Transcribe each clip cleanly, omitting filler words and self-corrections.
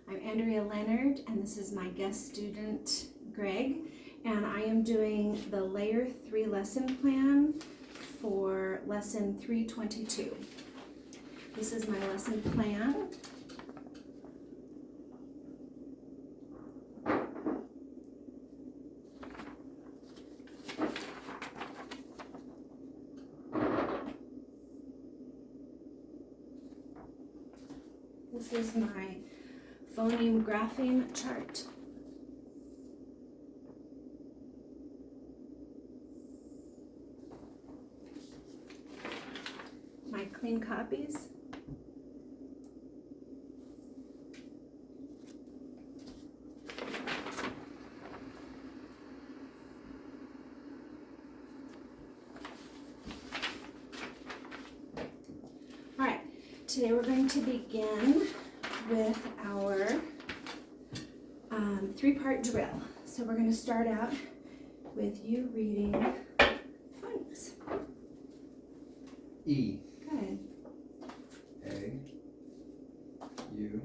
I'm Andrea Leonard, and this is my guest student, Greg, and I am doing the Layer 3 lesson plan for Lesson 322. This is my lesson plan. This is my phoneme grapheme chart. My clean copies. All right, today we're going to begin with our three-part drill. So we're going to start out with you reading phonics. E. Good. A. U.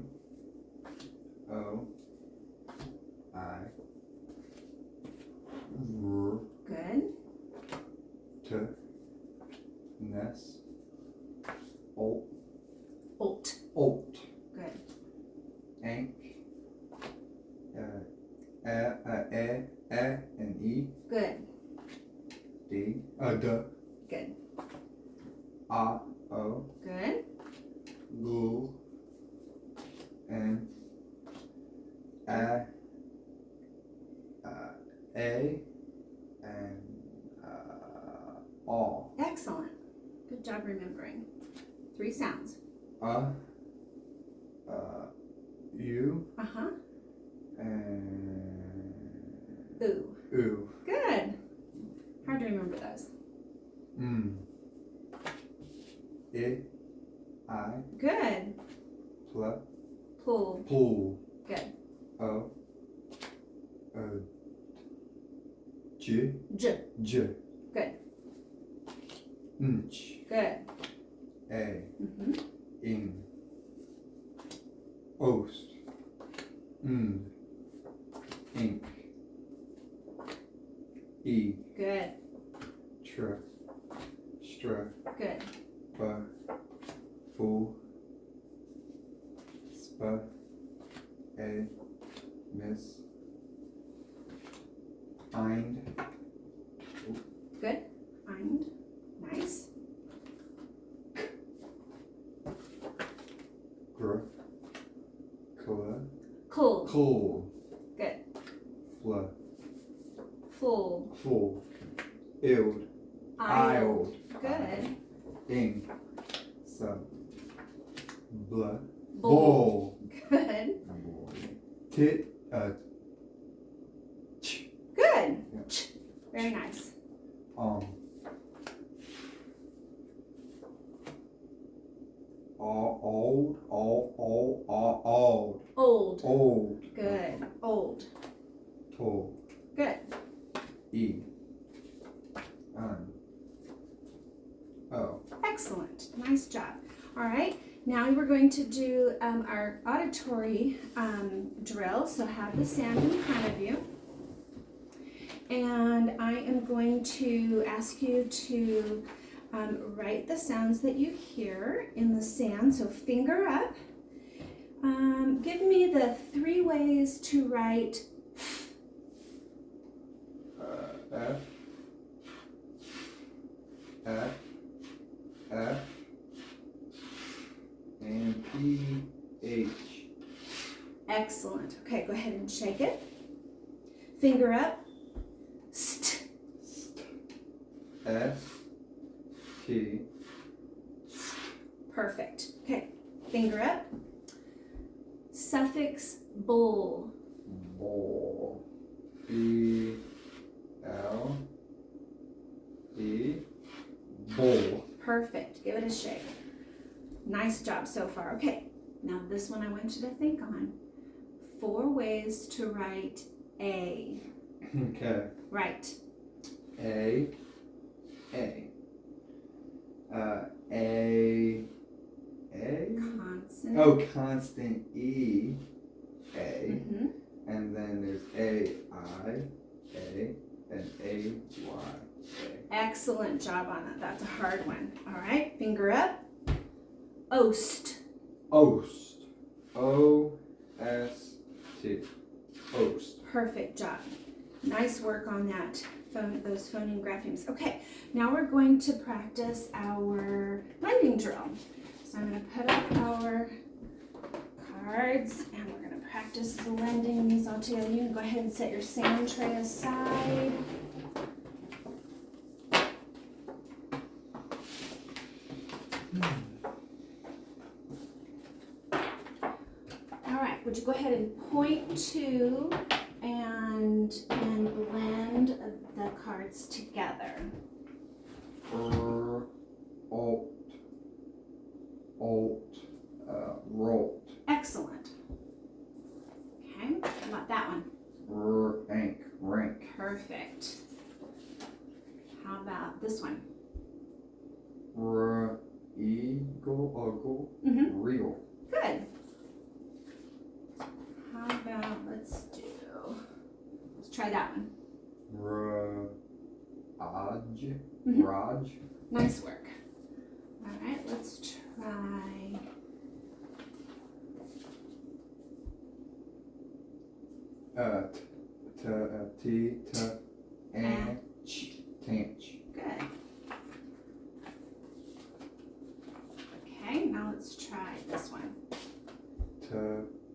O. I. R. Good. T. Ness. Alt. Alt. Alt. Good. Ank. And E. Good. D. D. Good. O. Good. Goo. And A. And all. Excellent. Good job remembering. 3 sounds. U. Uh-huh. And Ooh. oo. Good. Hard to remember those. I. Good. Pl. Pull. Pool. Good. O. J. J. J. Good. Inch. Good. A. Mm-hmm. In. Ost. Ink. E. Good. Tr. Stra. Good. B. Fool. Sp. A. Miss. Eind. Good. Eind. Nice. Gr. Cool. Cool. Cool. Good. Fl. Full. Full. Ild. Ild. Good. Ing. Sub. Bl. Bull. Bull. Good. Tit. Good. Yeah. Very nice. Old. Old. Good. Old. Tall. Good. E. O. Excellent. Nice job. All right. Now we're going to do our auditory drill. So have the sand in front of you. And I am going to ask you to write the sounds that you hear in the sand. So finger up. Give me the 3 ways to write F. F. F. And P. H. Excellent. Okay, go ahead and shake it. Finger up. St. S. T. Perfect. Okay, finger up. Suffix bull. Ball. B. L. E. Bowl. Perfect. Give it a shake. Nice job so far. Okay, now this one I want you to think on. 4 ways to write A. Okay. Right. A. A. Consonant. Oh, constant E. A. Mm-hmm. And then there's A-I, A, and A-Y, A. Excellent job on that. That's a hard one. All right, finger up. Oast. Oast. O-S-T. Oast. Perfect job. Nice work on that. Those phoneme graphemes. Okay, now we're going to practice our blending drill. So I'm going to put up our cards and we're going to practice blending these all together. You can go ahead and set your sand tray aside. All right, would you go ahead and point to and blend the cards together? Alt, rolt. Excellent. Okay, how about that one? Rank, rank. Perfect. How about this one? Eagle, Mm-hmm. real. Good. How about, let's try that one. Raj, Mhm. Raj. Nice work. All right, let's try. Tanch. Good. Okay, now let's try this one.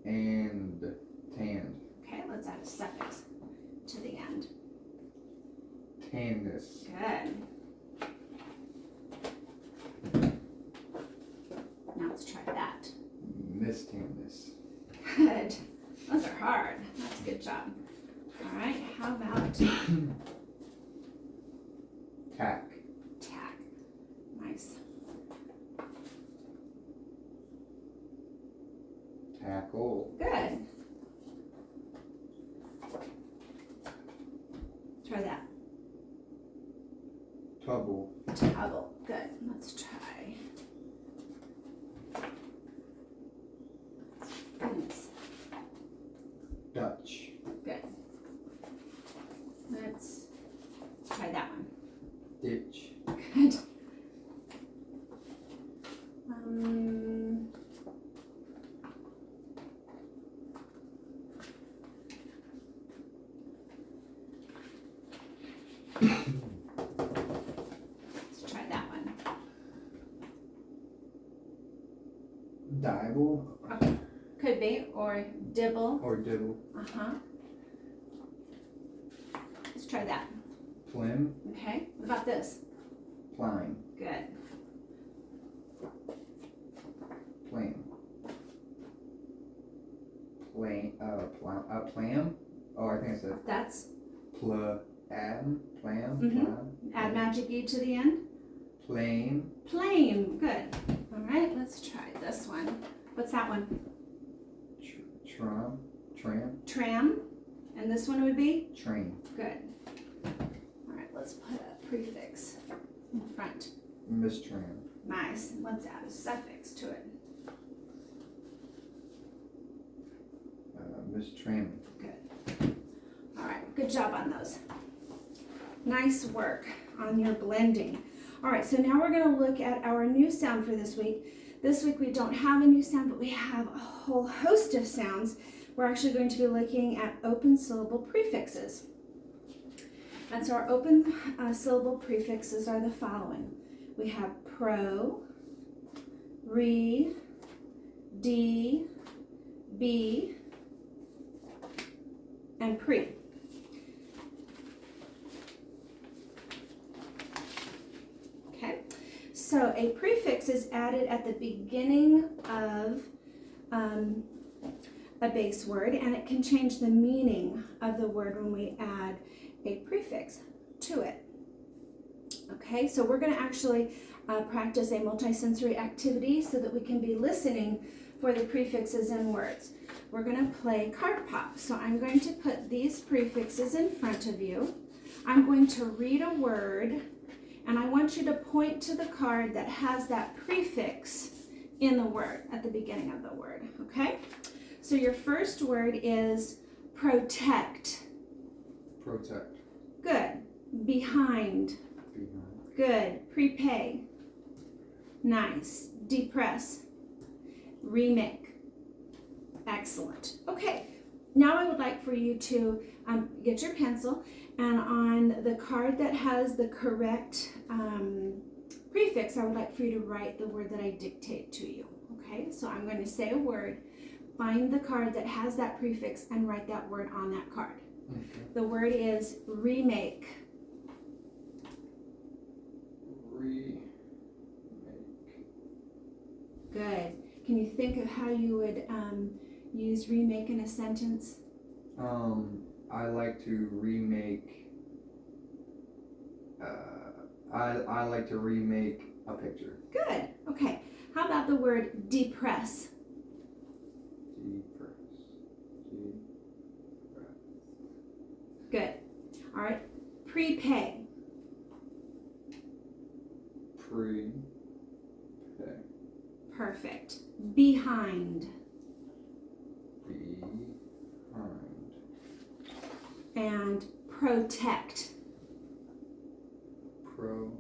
And tanned. Okay, let's add a suffix to the end. Tanness. Good. Now let's try that. Mistanness. Good. Those are hard. That's a good job. All right, how about Tack. tack? Nice. Tackle. Good. Try that. Tubble. Toggle. Good. Let's try. Goodness. Dutch. Good. Let's try that one. Ditch. Good. Let's try that one. Dibble. Could be, or dibble. Or dibble. Uh-huh. Let's try that. Plim. Okay. What about this? Pline. Good. Plan. Plam. Oh, I think I said That's plam. Mhm. Plam. add magic E to the end. Plane. Plane. Good. All right. Let's try this one. What's that one? Tram. Tram. And this one would be? Train. Good. All right. Let's put a prefix in front. Mistram. Nice. Let's add a suffix to it. Mistram. Good. All right. Good job on those. Nice work on your blending. All right. So now we're going to look at our new sound for this week. This week we don't have a new sound, but we have a whole host of sounds. We're actually going to be looking at open syllable prefixes. And so our open syllable prefixes are the following. We have pro, re, d, b, and pre. Okay, so a prefix is added at the beginning of a base word, and it can change the meaning of the word when we add a prefix to it. Okay, so we're going to actually practice a multisensory activity so that we can be listening for the prefixes in words. We're going to play card pop. So I'm going to put these prefixes in front of you. I'm going to read a word, and I want you to point to the card that has that prefix in the word at the beginning of the word. Okay? So your first word is protect. Protect. Good. Behind. Behind. Good. Prepay. Nice. Depress. Remake. Excellent. Okay. Now I would like for you to get your pencil, and on the card that has the correct prefix, I would like for you to write the word that I dictate to you. Okay, so I'm going to say a word, find the card that has that prefix, and write that word on that card. Okay. The word is remake. Remake. Good. Can you think of how you would use remake in a sentence? I like to remake. I like to remake a picture. Good. Okay. How about the word depress? Depress. Good. All right. Prepay. Prepay. Perfect. Behind. Behind. And protect. Protect.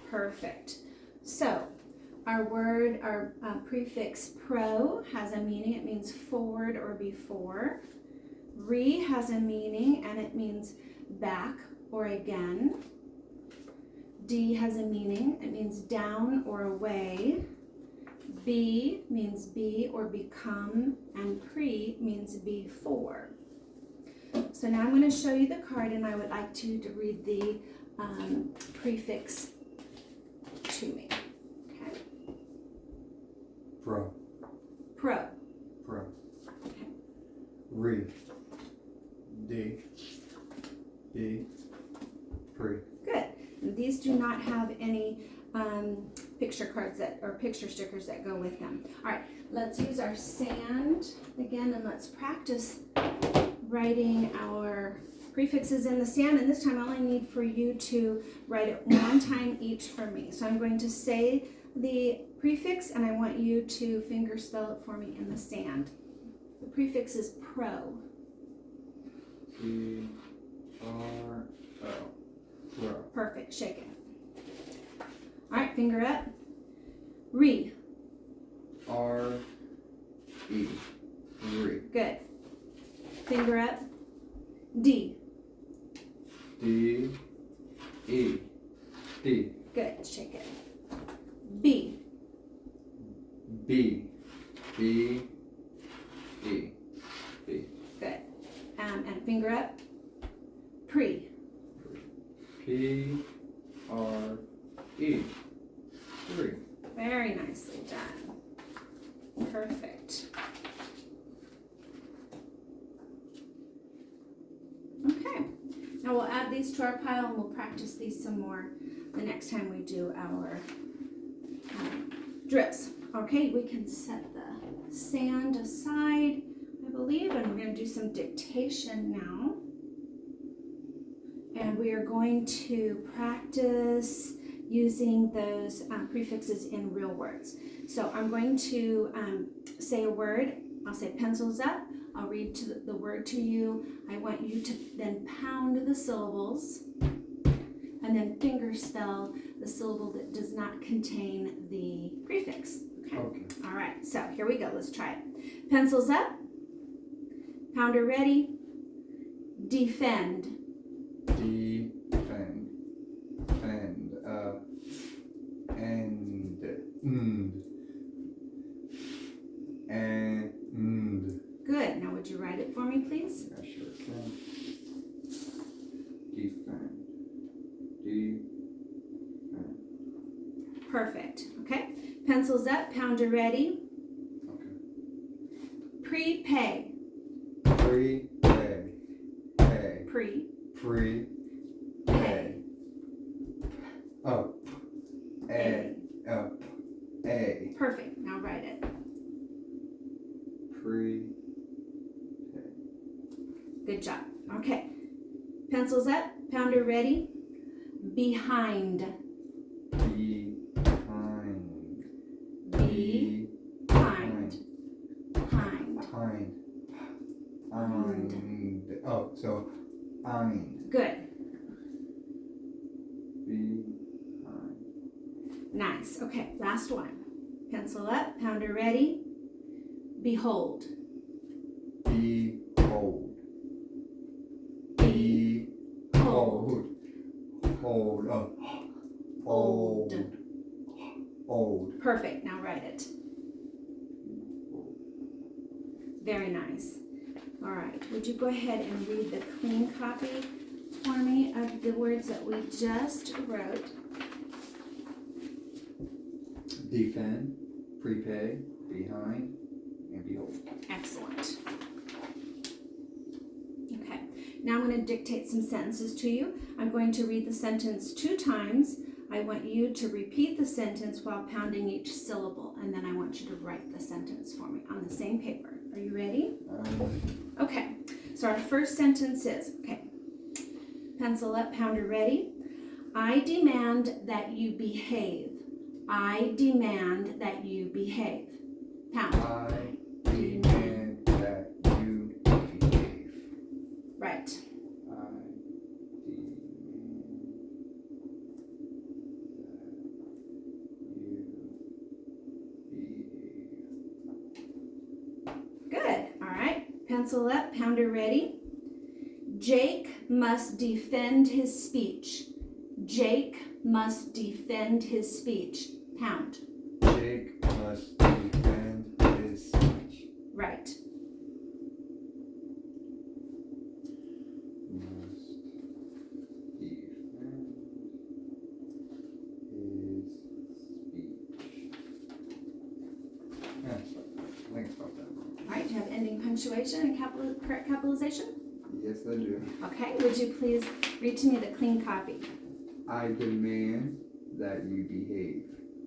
Perfect. So our word, our prefix pro has a meaning. It means forward or before. Re has a meaning, and it means back or again. D has a meaning. It means down or away. Be means be or become, and pre means before. So now I'm going to show you the card, and I would like you to read the prefix to me. Okay. Pro. Pro. Pro. Okay. Re. D. D. Pre. Good. And these do not have any picture cards or picture stickers that go with them. All right, let's use our sand again, and let's practice writing our prefixes in the sand. And this time I only need for you to write it one time each for me. So I'm going to say the prefix, and I want you to finger spell it for me in the sand. The prefix is pro. P-R-O. Pro. Perfect. Shake it. All right, finger up. Re. R-E. Re. Good. Finger up. D. D-E. D. Good. Shake it. B. B. B. E. B. Good. And finger up. Pre. P-R-E. Pre. Very nicely done. Perfect. Okay. Now we'll add these to our pile, and we'll practice these some more the next time we do our drills. Okay, we can set the sand aside, I believe, and we're going to do some dictation now. And we are going to practice using those prefixes in real words. So I'm going to say a word. I'll say pencils up. I'll read the word to you. I want you to then pound the syllables and then finger spell the syllable that does not contain the prefix. Okay? Okay. All right, so here we go. Let's try it. Pencils up. Pounder ready. Defend. Defend. Fend. And. Good. Now would you write it for me, please? I sure can. Defend. Defend. Perfect. Okay. Pencils up. Pounder ready. Okay. Prepay. Prepay. Pay. Pre. Prepay. Up. A. Up. A. Perfect. Now write it. Prepay. Good job. Okay. Pencils up. Pounder ready. Behind. Behind. Behind. Eind. Eind. Oh, so Eind. Good. Behind. Nice. Okay, last one. Pencil up, pounder ready. Behold. Behold. Behold. Hold. Old. Old. Perfect. Now write it. Very nice. All right. Would you go ahead and read the clean copy for me of the words that we just wrote? Defend, prepay, behind, and behold. Excellent. Okay. Now I'm going to dictate some sentences to you. I'm going to read the sentence 2 times. I want you to repeat the sentence while pounding each syllable, and then I want you to write the sentence for me on the same paper. Are you ready? Okay, so our first sentence is, okay, pencil up, pounder ready. I demand that you behave. I demand that you behave. Pound. I demand that you behave. Right. I demand that you behave. Good. All right. Pencil up, pounder ready. Jake must defend his speech. Jake must defend his speech. Pound. Jake must defend his speech. Right. Must defend his speech. Yeah, I think it's about that. All right. Do you have ending punctuation and correct capitalization? Yes, I do. Okay. Would you please read to me the clean copy? I demand that you behave.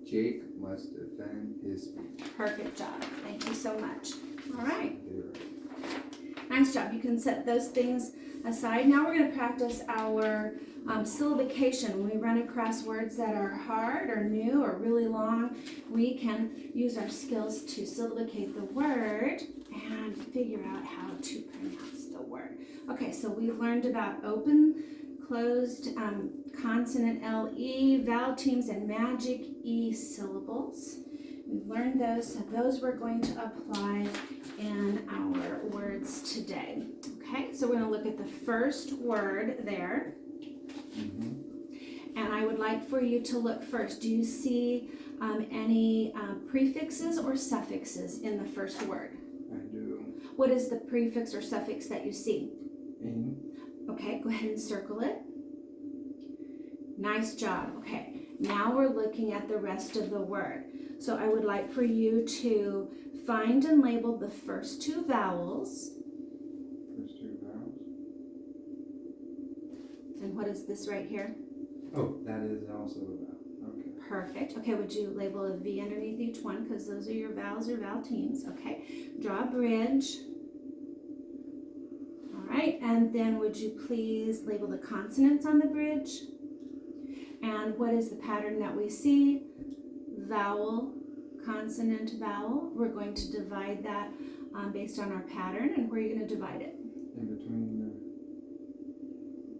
Jake must defend his speech. Perfect job. Thank you so much. All right. You're right. Nice job. You can set those things aside. Now we're going to practice our syllabication. When we run across words that are hard or new or really long, we can use our skills to syllabicate the word and figure out how to pronounce the word. Okay, so we learned about open, closed, consonant LE, vowel teams, and magic E syllables. We've learned those, so those we're going to apply in our words today. Okay, so we're going to look at the first word there. And I would like for you to look first. Do you see any prefixes or suffixes in the first word? I do. What is the prefix or suffix that you see? In. Okay, go ahead and circle it. Nice job. Okay, now we're looking at the rest of the word. So I would like for you to find and label the first 2 vowels. First 2 vowels. And what is this right here? Oh, that is also a vowel. Okay. Perfect. Okay, would you label a V underneath each one because those are your vowels or vowel teams. Okay, draw a bridge. All right, and then would you please label the consonants on the bridge? And what is the pattern that we see? Vowel, consonant, vowel. We're going to divide that based on our pattern. And where are you going to divide it? In between the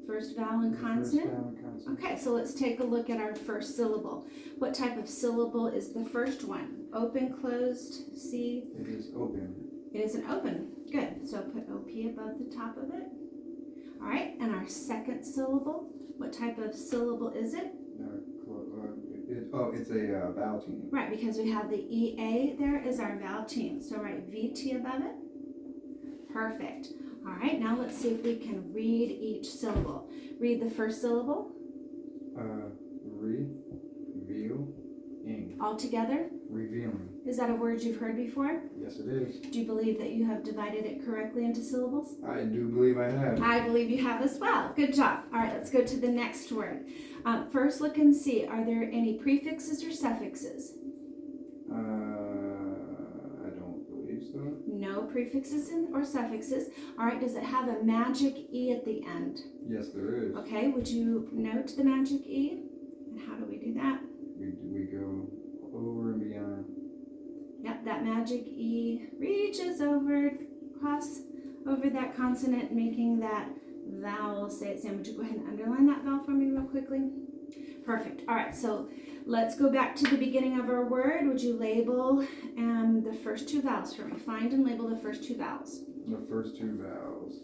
First vowel and consonant? First vowel and consonant. Okay, so let's take a look at our first syllable. What type of syllable is the first one? Open, closed, C? It is open. It is an open. Good. So put OP above the top of it. All right, and our second syllable, what type of syllable is it? It's a vowel team. Right, because we have the EA there is our vowel team. So write VT above it. Perfect. All right, now let's see if we can read each syllable. Read the first syllable. Revealing. All together. Revealing. Is that a word you've heard before? Yes, it is. Do you believe that you have divided it correctly into syllables? I do believe I have. I believe you have as well. Good job. All right, let's go to the next word. First, look and see. Are there any prefixes or suffixes? I don't believe so. No prefixes or suffixes. All right, does it have a magic E at the end? Yes, there is. Okay, would you note the magic E? And how do we do that? We go over and beyond. Yep, that magic E reaches over, cross over that consonant, making that vowel say it. Sam, would you go ahead and underline that vowel for me real quickly? Perfect. All right, so let's go back to the beginning of our word. Would you label the first two vowels for me? Find and label the first two vowels. The first two vowels.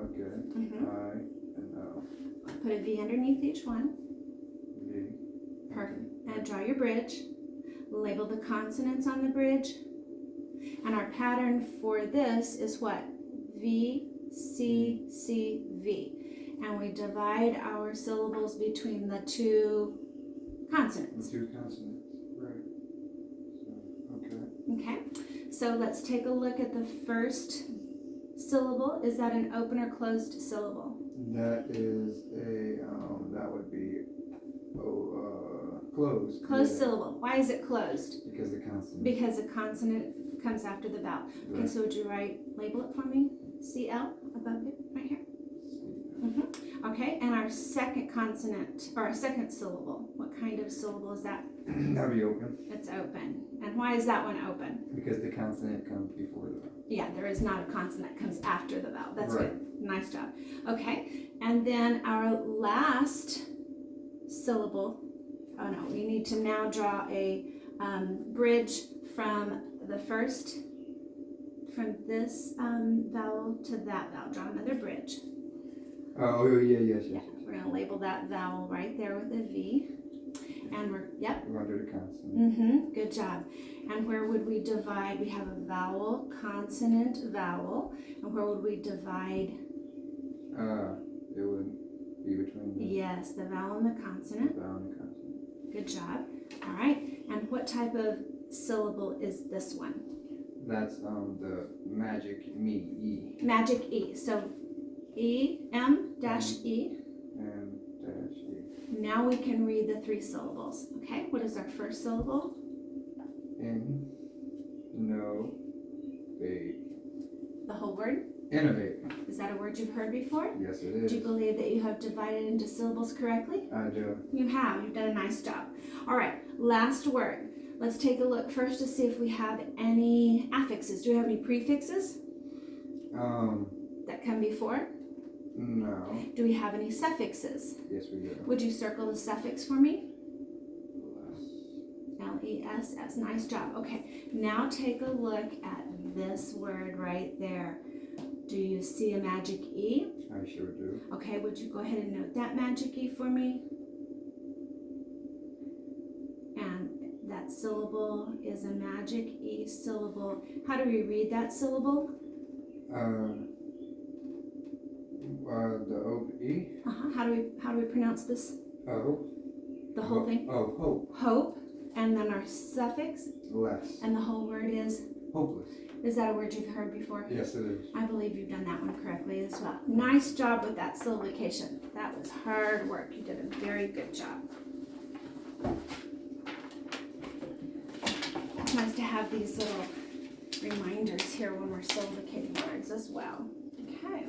Okay. I and O. Put a V underneath each one. V. Perfect. And draw your bridge. Label the consonants on the bridge. And our pattern for this is what? V, C, C, V. And we divide our syllables between the two consonants. The two consonants. Right. So, okay. Okay. So let's take a look at the first syllable. Is that an open or closed syllable? That is that would be closed. Closed syllable. Why is it closed? Because the consonant. Because the consonant comes after the vowel. Right. Okay, so would you label it for me? CL above it, right here. Okay, and our second consonant, or our second syllable, what kind of syllable is that? That'd be open. It's open. And why is that one open? Because the consonant comes before the vowel. Yeah, there is not a consonant that comes after the vowel. That's Right. good. Nice job. Okay, and then our last syllable, oh no, we need to now draw a bridge from the first, from this vowel to that vowel. Draw another bridge. Oh, yes. Yeah, we're going to label that vowel right there with a V. And we're We're going to do the consonant. good job. And where would we divide? We have a vowel, consonant, vowel. And where would we divide? It would be between the Yes, the vowel and the consonant. vowel and the consonant. Good job. All right. And what type of syllable is this one? That's the magic me, E. Magic E. So E, M dash E. M dash E. Now we can read the three syllables. Okay, what is our first syllable? In, no, bait. The whole word? Innovate. Is that a word you've heard before? Yes, it is. Do you believe that you have divided into syllables correctly? I do. You have. You've done a nice job. All right, last word. Let's take a look first to see if we have any affixes. Do we have any prefixes that come before? No. Do we have any suffixes? Yes, we do. Would you circle the suffix for me? Less. L-E-S-S. Nice job. Okay, now take a look at this word right there. Do you see a magic E? I sure do. Okay, would you go ahead and note that magic E for me? And that syllable is a magic E syllable. How do we read that syllable? The O-E? How do we pronounce this? O. The whole thing? Oh, hope. Hope. And then our suffix. Less. And the whole word is? Hopeless. Is that a word you've heard before? Yes, it is. I believe you've done that one correctly as well. Nice job with that syllabication. That was hard work. You did a very good job. It's nice to have these little reminders here when we're syllabicating words as well. Okay.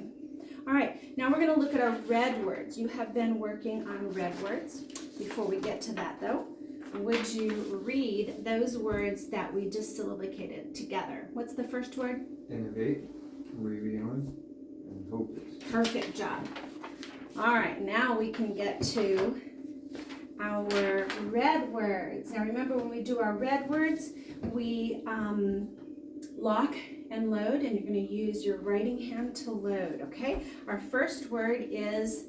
All right, now we're going to look at our red words. You have been working on red words. Before we get to that though, would you read those words that we just syllabicated together? What's the first word? Innovate, revealing, and hopeless. Perfect job. All right, now we can get to our red words. Now remember, when we do our red words, we lock and load, and you're going to use your writing hand to load, okay? Our first word is?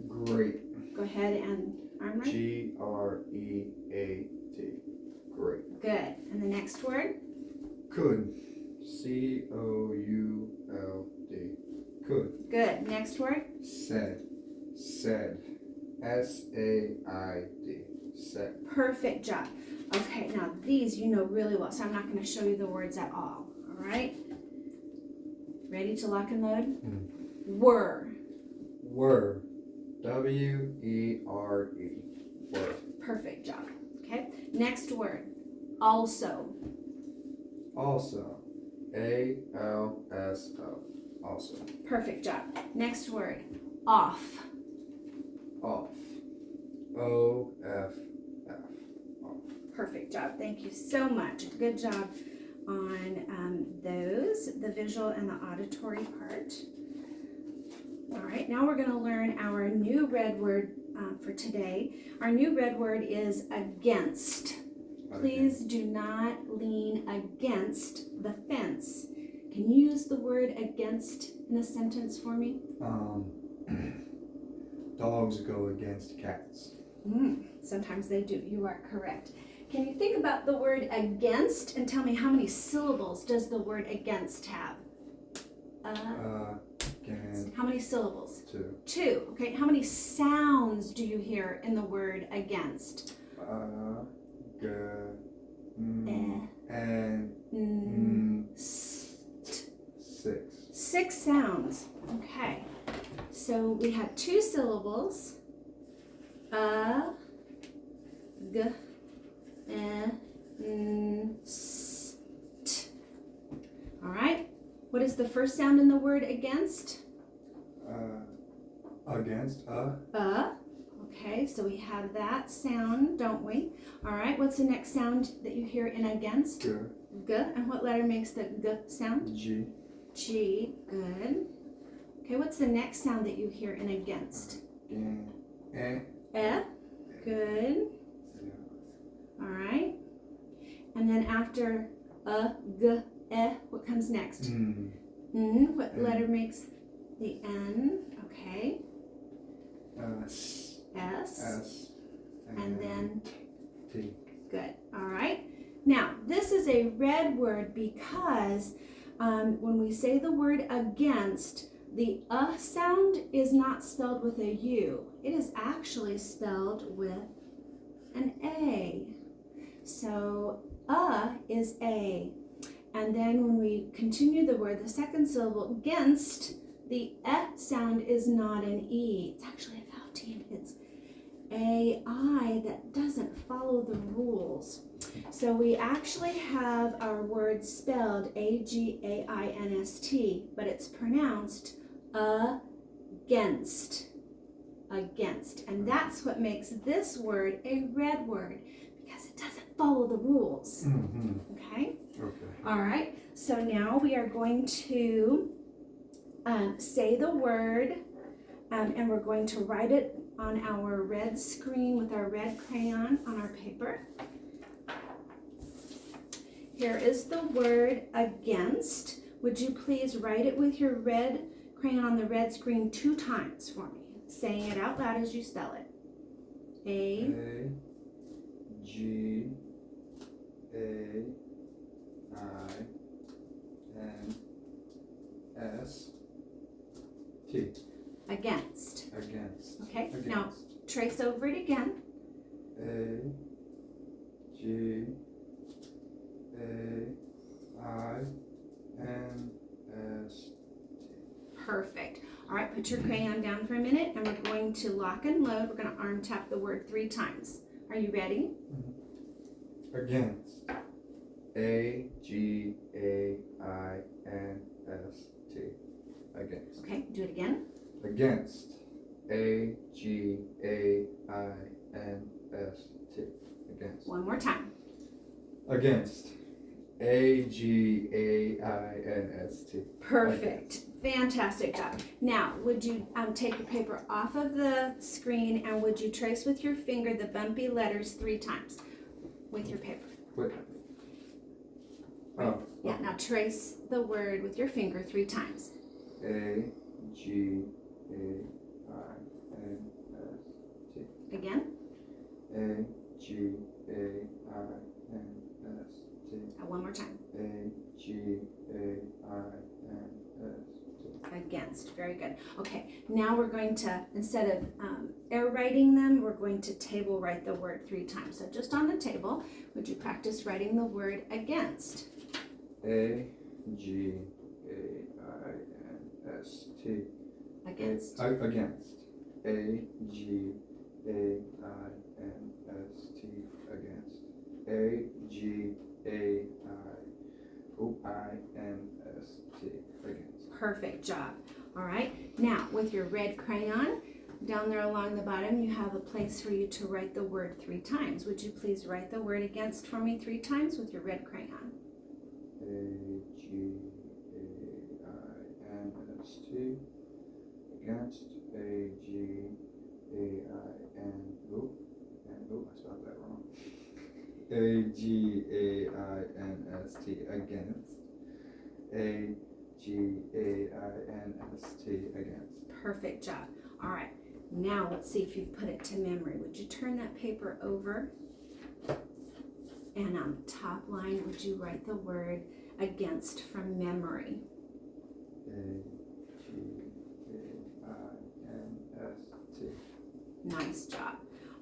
Great. Go ahead and arm write. Great. Good. And the next word? Could. Could. Could. Good. Next word? Said. Said. S-A-I-D. Said. Perfect job. Okay, now these you know really well, so I'm not going to show you the words at all. All right? Ready to lock and load? Were. Were. W-E-R-E. Were. Perfect job. Okay. Next word. Also. Also. A-L-S-O. Also. Perfect job. Next word. Off. Off. O-F-F. Off. Perfect job. Thank you so much. Good job on those, the visual and the auditory part. All right, now we're going to learn our new red word for today. Our new red word is against. Please do not lean against the fence. Can you use the word against in a sentence for me? Dogs go against cats. Sometimes they do. You are correct. Can you think about the word against and tell me how many syllables does the word against have? Against. How many syllables? 2. 2. Okay. How many sounds do you hear in the word against? G, and St. 6. 6 sounds. Okay. So we have 2 syllables. G, st. All right. What is the first sound in the word against? Against. Okay, so we have that sound, don't we? All right, what's the next sound that you hear in against? G. G. And what letter makes the G sound? G. G. Good. Okay, what's the next sound that you hear in against? E. Good. Yeah. All right. And then after G, what comes next? What letter makes the N? Okay. S. S. And then T. Good. All right. Now, this is a red word because when we say the word against, the sound is not spelled with a U. It is actually spelled with an A. So, is A. And then when we continue the word, the second syllable, against, the sound is not an E. It's actually a vowel team. It's AI that doesn't follow the rules. So we actually have our word spelled AGAINST, but it's pronounced against. Against. And that's what makes this word a red word, because it doesn't follow the rules. Okay? Okay. All right. So now we are going to say the word, and we're going to write it on our red screen with our red crayon on our paper. Here is the word against. Would you please write it with your red crayon on the red screen 2 times for me, saying it out loud as you spell it. A G A I N S T. Against. Against. Okay. Against. Now trace over it again. A G A I N S. Perfect. All right, put your crayon down for a minute, and we're going to lock and load. We're going to arm tap the word 3 times. Are you ready? Against. A G A I N S T. Against. Okay, do it again. Against. A G A I N S T. Against. One more time. Against. A G A I N S T. Perfect. Fantastic job. Now, would you take your paper off of the screen, and would you trace with your finger the bumpy letters 3 times with your paper? Wait. Oh. Yeah, now trace the word with your finger 3 times. A G A I N S T. Again. A G A I N S T. One more time. A G A I N S T. Against. Very good. Okay, now we're going to, instead of air writing them, we're going to table write the word 3 times. So just on the table, would you practice writing the word against? A G A I N S T. Against. Against. A G A I N S T. Against. A G A I N S T. Against. Perfect job. All right, now with your red crayon, down there along the bottom, you have a place for you to write the word 3 times. Would you please write the word against for me 3 times with your red crayon? A I spelled that wrong. Against. Against. Perfect job. All right, now let's see if you've put it to memory. Would you turn that paper over? And on the top line, would you write the word against from memory? Against. Nice job.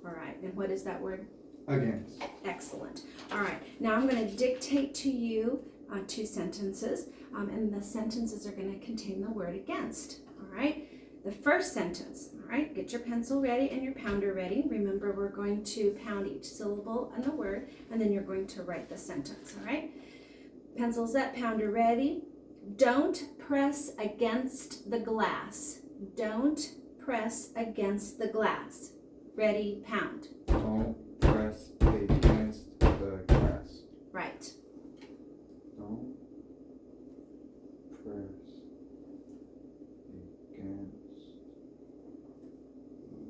All right, and what is that word? Against. Excellent. All right, now I'm going to dictate to you 2 sentences, and the sentences are going to contain the word against. All right, the first sentence. All right, get your pencil ready and your pounder ready. Remember, we're going to pound each syllable in the word, and then you're going to write the sentence. All right, pencils up, pounder ready. Don't press against the glass. Don't press against the glass. Ready, pound. Don't press against the glass. Right. Don't press against the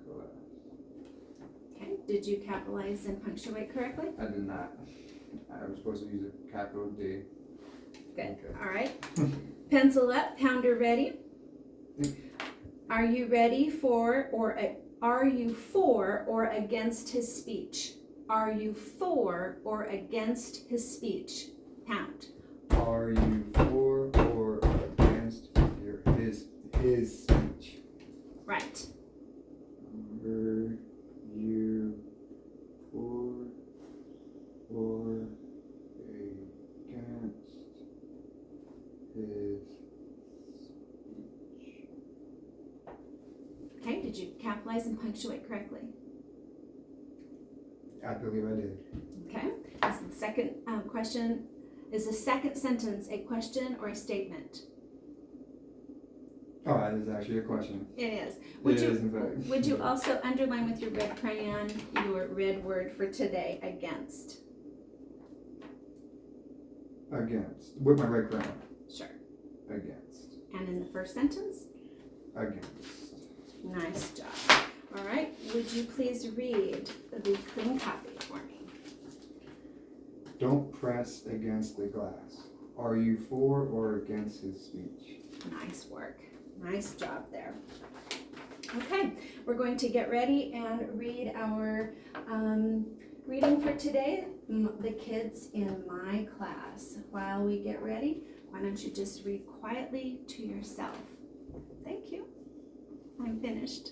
glass. Okay, did you capitalize and punctuate correctly? I did not. I was supposed to use a capital D. Good. Okay. All right. Pencil up, pounder ready. Are you ready for are you for or against his speech? Are you for or against his speech? Pound. Are you for or against his speech? Right. Are you for or against his speech? Okay, did you capitalize and punctuate correctly? I believe I did. Okay. Is the second question, is the second sentence a question or a statement? Oh, that is actually a question. It is. It is, in fact. Would you also underline with your red crayon your red word for today, against? Against. With my red crayon. Sure. Against. And in the first sentence? Against. Nice job. All right. Would you please read the clean copy for me? Don't press against the glass. Are you for or against his speech? Nice work. Nice job there. Okay, we're going to get ready and read our reading for today, the kids in my class. While we get ready, why don't you just read quietly to yourself? Thank you. I'm finished.